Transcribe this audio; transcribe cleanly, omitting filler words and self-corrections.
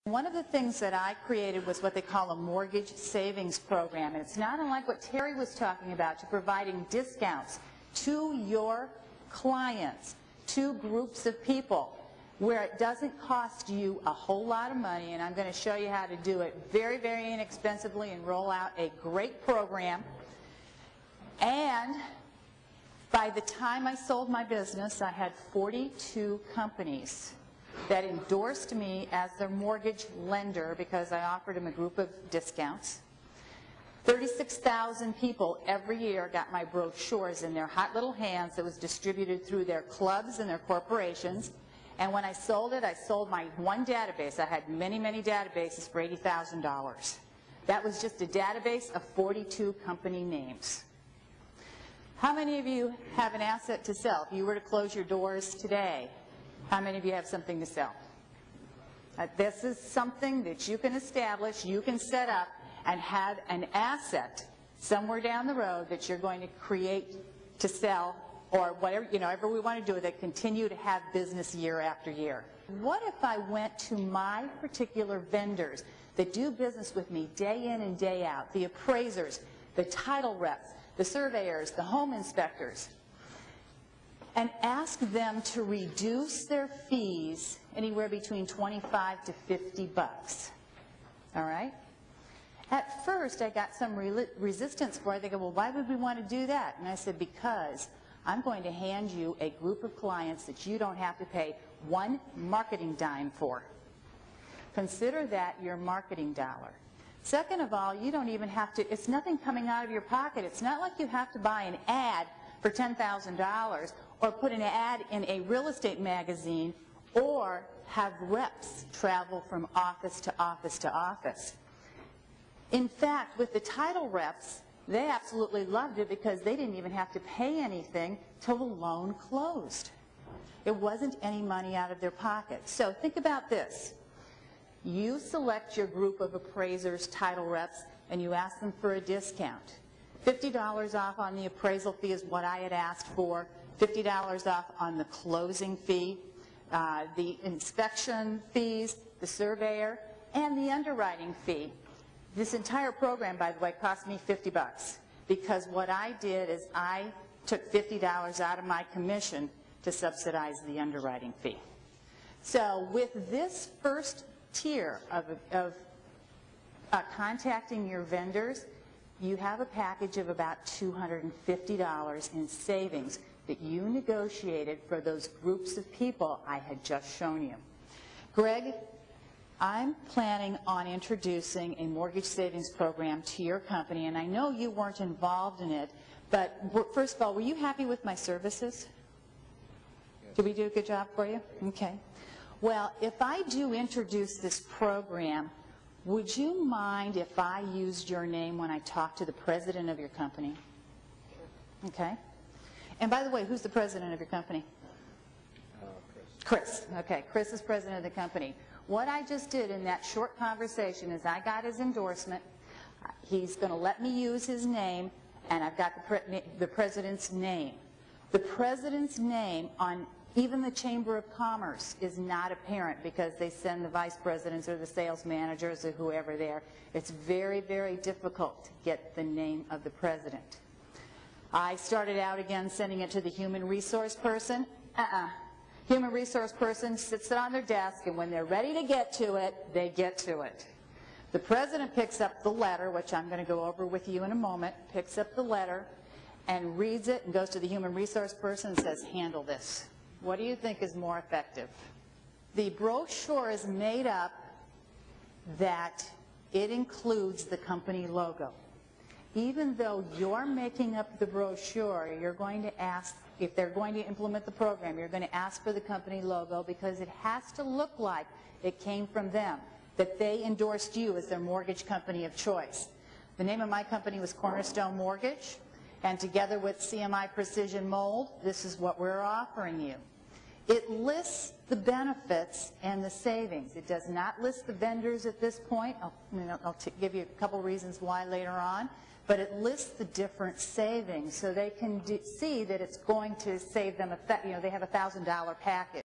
One of the things that I created was what they call a mortgage savings program. And it's not unlike what Terry was talking about, to providing discounts to your clients, to groups of people, where it doesn't cost you a whole lot of money. And I'm going to show you how to do it very, very inexpensively and roll out a great program. And by the time I sold my business, I had 42 companies that endorsed me as their mortgage lender because I offered them a group of discounts. 36,000 people every year got my brochures in their hot little hands that was distributed through their clubs and their corporations. And when I sold it, I sold my one database. I had many, many databases for $80,000. That was just a database of 42 company names. How many of you have an asset to sell? If you were to close your doors today, how many of you have something to sell? This is something that you can establish, you can set up, and have an asset somewhere down the road that you're going to create to sell, or whatever, whatever we want to do, that continue to have business year after year. What if I went to my particular vendors that do business with me day in and day out, the appraisers, the title reps, the surveyors, the home inspectors, and ask them to reduce their fees anywhere between 25 to 50 bucks. All right? At first, I got some resistance for it. They go, well, why would we want to do that? And I said, because I'm going to hand you a group of clients that you don't have to pay one marketing dime for. Consider that your marketing dollar. Second of all, you don't even have to, it's nothing coming out of your pocket. It's not like you have to buy an ad for $10,000 or put an ad in a real estate magazine or have reps travel from office to office to office. In fact, with the title reps, they absolutely loved it because they didn't even have to pay anything till the loan closed. It wasn't any money out of their pocket. So think about this. You select your group of appraisers, title reps, and you ask them for a discount. $50 off on the appraisal fee is what I had asked for. $50 off on the closing fee, the inspection fees, the surveyor, and the underwriting fee. This entire program, by the way, cost me 50 bucks because what I did is I took $50 out of my commission to subsidize the underwriting fee. So with this first tier of contacting your vendors, you have a package of about $250 in savings that you negotiated for those groups of people I had just shown you. Greg, I'm planning on introducing a mortgage savings program to your company, and I know you weren't involved in it, but first of all, were you happy with my services? Yes. Did we do a good job for you? Okay. Well, if I do introduce this program, would you mind if I used your name when I talk to the president of your company? Okay. And by the way, who's the president of your company? Chris. Okay, Chris is president of the company. What I just did in that short conversation is I got his endorsement. He's going to let me use his name, and I've got the president's name. The president's name on even the Chamber of Commerce is not apparent because they send the vice presidents or the sales managers or whoever there. It's very, very difficult to get the name of the president. I started out again sending it to the human resource person. Human resource person sits it on their desk, and when they're ready to get to it, they get to it. The president picks up the letter, which I'm going to go over with you in a moment, picks up the letter and reads it and goes to the human resource person and says, handle this. What do you think is more effective? The brochure is made up that it includes the company logo. Even though you're making up the brochure, you're going to ask, if they're going to implement the program, you're going to ask for the company logo because it has to look like it came from them, that they endorsed you as their mortgage company of choice. The name of my company was Cornerstone Mortgage, and together with CMI Precision Mold, this is what we're offering you. It lists the benefits and the savings. It does not list the vendors at this point. I'll give you a couple reasons why later on. But it lists the different savings so they can see that it's going to save them, they have a $1,000 package.